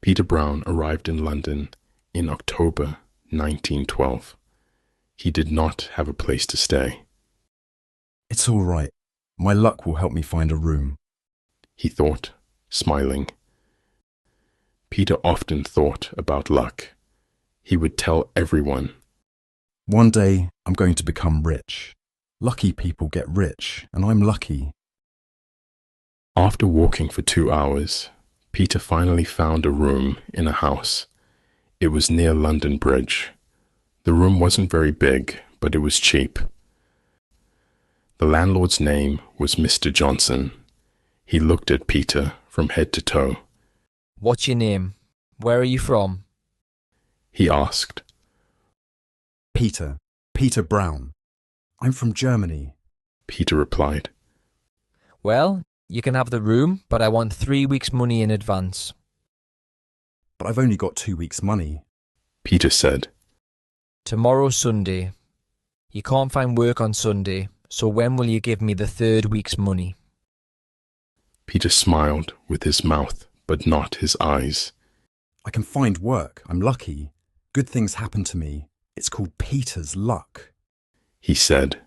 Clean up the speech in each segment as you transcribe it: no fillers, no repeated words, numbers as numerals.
Peter Brown arrived in London in October 1912. He did not have a place to stay. It's all right. My luck will help me find a room, he thought, smiling. Peter often thought about luck. He would tell everyone, One day I'm going to become rich. Lucky people get rich, and I'm lucky. After walking for 2 hours, Peter finally found a room in a house. It was near London Bridge. The room wasn't very big, but it was cheap. The landlord's name was Mr. Johnson. He looked at Peter from head to toe. What's your name? Where are you from? He asked. Peter Brown. I'm from Germany. Peter replied. Well, you can have the room, but I want 3 weeks' money in advance. But I've only got 2 weeks' money, Peter said. Tomorrow's Sunday. You can't find work on Sunday, so when will you give me the 3rd week's money? Peter smiled with his mouth, but not his eyes. I can find work. I'm lucky. Good things happen to me. It's called Peter's luck, he said.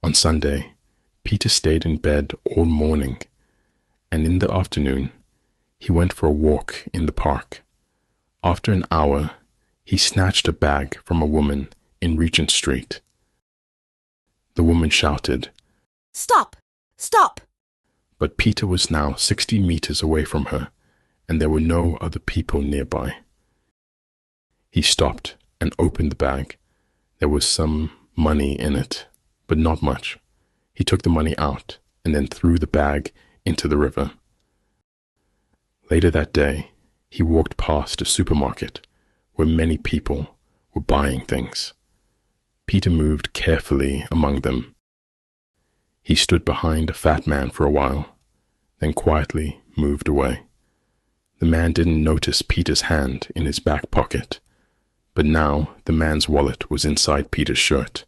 On Sunday, Peter stayed in bed all morning, and in the afternoon, he went for a walk in the park. After an hour, he snatched a bag from a woman in Regent Street. The woman shouted, "Stop! Stop!" But Peter was now 60 meters away from her, and there were no other people nearby. He stopped and opened the bag. There was some money in it, but not much. He took the money out and then threw the bag into the river. Later that day, he walked past a supermarket where many people were buying things. Peter moved carefully among them. He stood behind a fat man for a while, then quietly moved away. The man didn't notice Peter's hand in his back pocket, but now the man's wallet was inside Peter's shirt.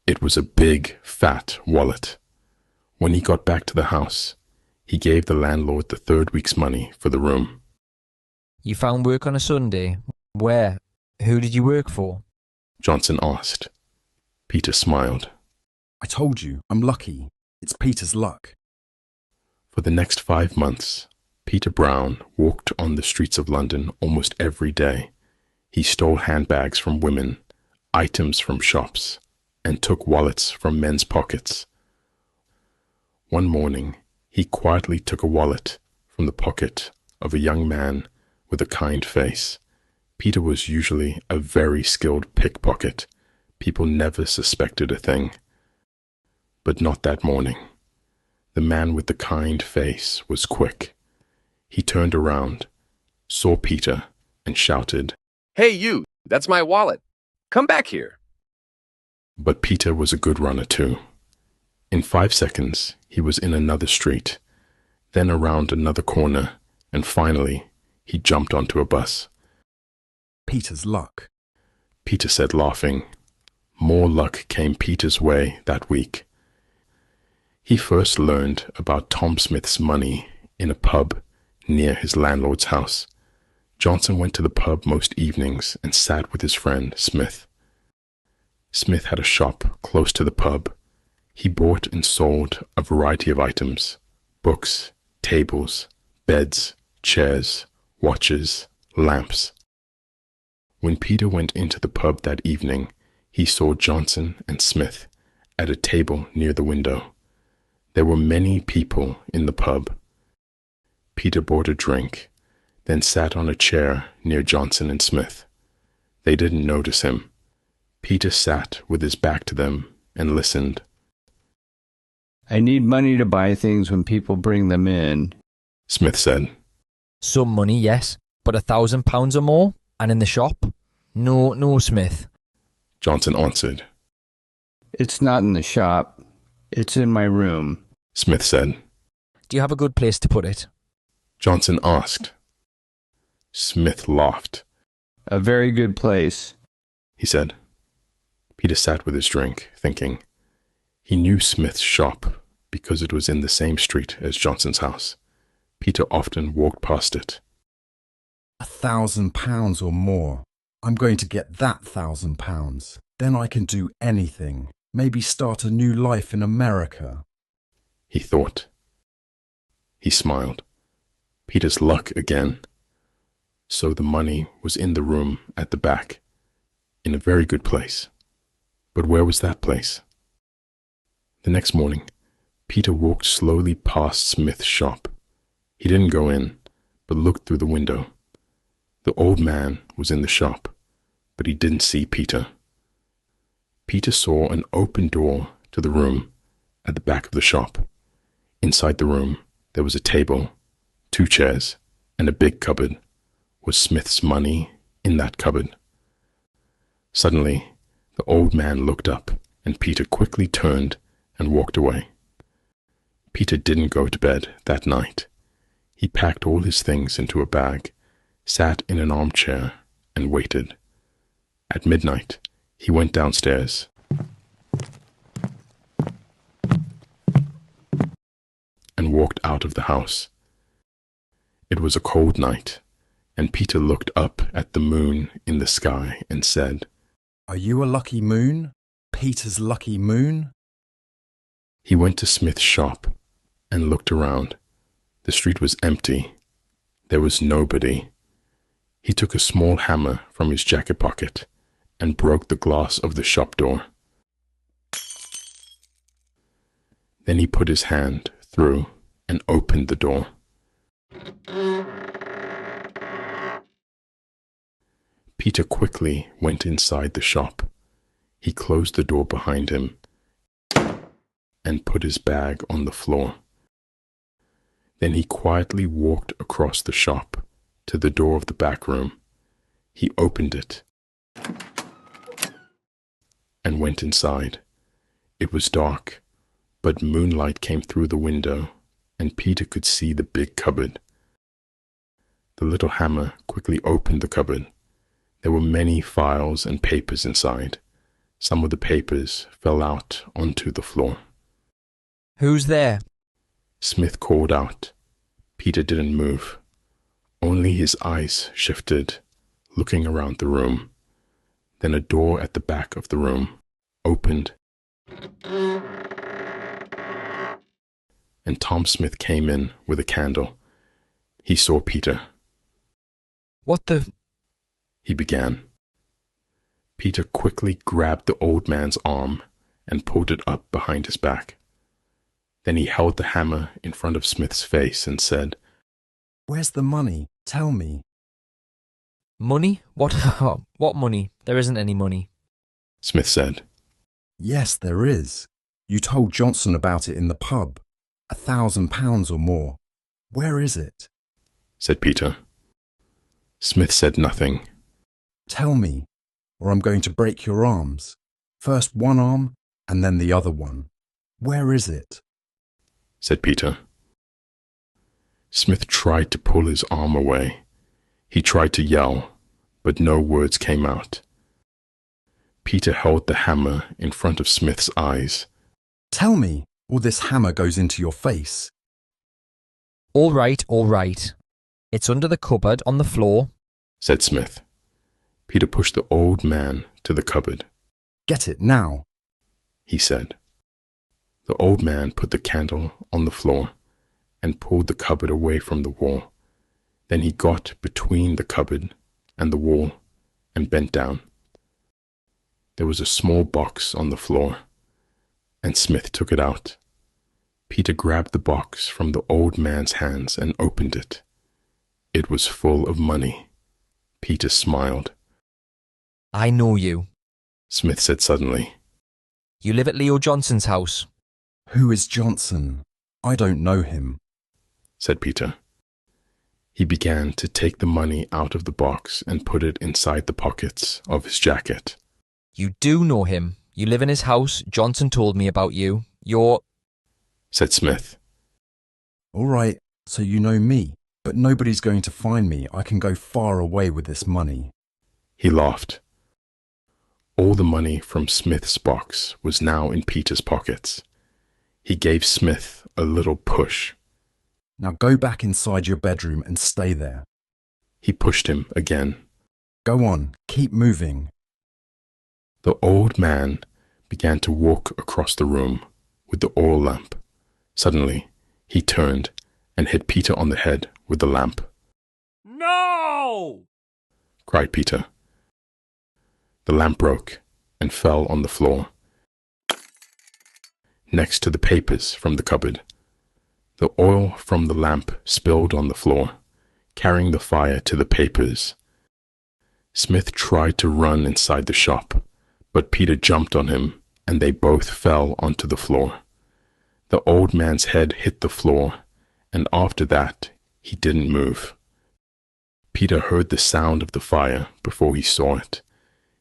It was a big, fat wallet. When he got back to the house, he gave the landlord the 3rd week's money for the room. You found work on a Sunday? Where? Who did you work for? Johnson asked. Peter smiled. I told you, I'm lucky. It's Peter's luck. For the next 5 months, Peter Brown walked on the streets of London almost every day. He stole handbags from women, items from shops, and took wallets from men's pockets. One morning, he quietly took a wallet from the pocket of a young man with a kind face. Peter was usually a very skilled pickpocket. People never suspected a thing. But not that morning. The man with the kind face was quick. He turned around, saw Peter, and shouted, "Hey, you! That's my wallet. Come back here." But Peter was a good runner too. In 5 seconds, he was in another street, then around another corner, and finally, he jumped onto a bus. Peter's luck, Peter said, laughing. More luck came Peter's way that week. He first learned about Tom Smith's money in a pub near his landlord's house. Johnson went to the pub most evenings and sat with his friend Smith. Smith had a shop close to the pub. He bought and sold a variety of items: books, tables, beds, chairs, watches, lamps. When Peter went into the pub that evening, he saw Johnson and Smith at a table near the window. There were many people in the pub. Peter bought a drink, then sat on a chair near Johnson and Smith. They didn't notice him. Peter sat with his back to them and listened. "I need money to buy things when people bring them in," Smith said. Some money, yes, but £1,000 or more? And in the shop? No, Smith. Johnson answered. "It's not in the shop. It's in my room," Smith said. Do you have a good place to put it? Johnson asked. Smith laughed. "A very good place," he said. Peter sat with his drink, thinking. He knew Smith's shop because it was in the same street as Johnson's house. Peter often walked past it. £1,000 or more. I'm going to get that £1,000. Then I can do anything. Maybe start a new life in America. He thought. He smiled. Peter's luck again. So the money was in the room at the back, in a very good place. But where was that place? The next morning, Peter walked slowly past Smith's shop. He didn't go in, but looked through the window. The old man was in the shop, but he didn't see Peter. Peter saw an open door to the room at the back of the shop. Inside the room, there was a table, 2 chairs, and a big cupboard. Was Smith's money in that cupboard? Suddenly, the old man looked up, and Peter quickly turned and walked away. Peter didn't go to bed that night. He packed all his things into a bag, sat in an armchair, and waited. At midnight, he went downstairs and walked out of the house. It was a cold night, and Peter looked up at the moon in the sky and said, "Are you a lucky moon? Peter's lucky moon?" He went to Smith's shop and looked around. The street was empty. There was nobody. He took a small hammer from his jacket pocket and broke the glass of the shop door. Then he put his hand through and opened the door. Peter quickly went inside the shop. He closed the door behind him and put his bag on the floor. Then he quietly walked across the shop to the door of the back room. He opened it and went inside. It was dark, but moonlight came through the window, and Peter could see the big cupboard. The little hammer quickly opened the cupboard. There were many files and papers inside. Some of the papers fell out onto the floor. Who's there? Smith called out. Peter didn't move. Only his eyes shifted, looking around the room. Then a door at the back of the room opened, and Tom Smith came in with a candle. He saw Peter. What the... he began. Peter quickly grabbed the old man's arm and pulled it up behind his back. Then he held the hammer in front of Smith's face and said, "Where's the money? Tell me." Money? What? What money? There isn't any money. Smith said. "Yes, there is. You told Johnson about it in the pub. £1,000 or more. Where is it?" said Peter. Smith said nothing. "Tell me, or I'm going to break your arms. First one arm, and then the other one. Where is it?" said Peter. Smith tried to pull his arm away. He tried to yell, but no words came out. Peter held the hammer in front of Smith's eyes. "Tell me, or this hammer goes into your face." All right, all right. It's under the cupboard on the floor, said Smith. Peter pushed the old man to the cupboard. "Get it now," he said. The old man put the candle on the floor and pulled the cupboard away from the wall. Then he got between the cupboard and the wall and bent down. There was a small box on the floor, and Smith took it out. Peter grabbed the box from the old man's hands and opened it. It was full of money. Peter smiled. I know you. Smith said suddenly. You live at Leo Johnson's house. "Who is Johnson? I don't know him," said Peter. He began to take the money out of the box and put it inside the pockets of his jacket. You do know him. You live in his house. Johnson told me about you. You're... said Smith. "All right, so you know me, but nobody's going to find me. I can go far away with this money." He laughed. All the money from Smith's box was now in Peter's pockets. He gave Smith a little push. "Now go back inside your bedroom and stay there," He pushed him again. Go on, keep moving. The old man began to walk across the room with the oil lamp. Suddenly, he turned and hit Peter on the head with the lamp. No! Cried Peter. The lamp broke and fell on the floor, next to the papers from the cupboard. The oil from the lamp spilled on the floor, carrying the fire to the papers. Smith tried to run inside the shop, but Peter jumped on him, and they both fell onto the floor. The old man's head hit the floor, and after that, he didn't move. Peter heard the sound of the fire before he saw it.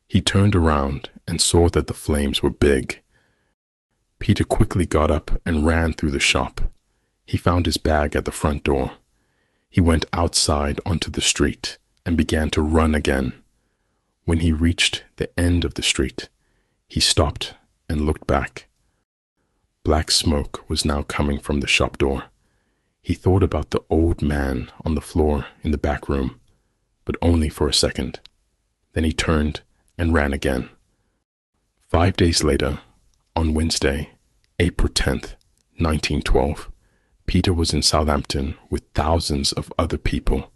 He turned around and saw that the flames were big. Peter quickly got up and ran through the shop. He found his bag at the front door. He went outside onto the street and began to run again. When he reached the end of the street, he stopped and looked back. Black smoke was now coming from the shop door. He thought about the old man on the floor in the back room, but only for a second. Then he turned and ran again. 5 days later, on Wednesday, April 10th, 1912, Peter was in Southampton with thousands of other people.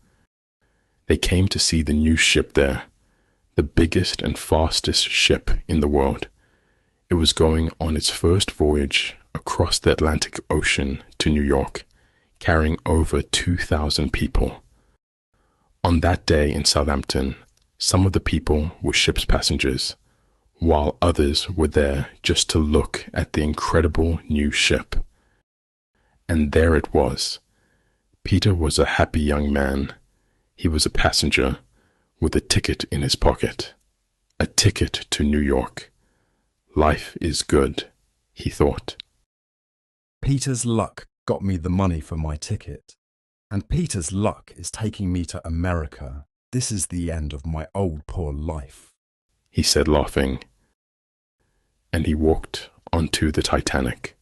They came to see the new ship there, the biggest and fastest ship in the world. It was going on its first voyage across the Atlantic Ocean to New York, carrying over 2,000 people. On that day in Southampton, some of the people were ship's passengers, while others were there just to look at the incredible new ship. And there it was. Peter was a happy young man. He was a passenger with a ticket in his pocket, a ticket to New York. Life is good, he thought. Peter's luck got me the money for my ticket. And Peter's luck is taking me to America. This is the end of my old poor life, he said, laughing. And he walked onto the Titanic.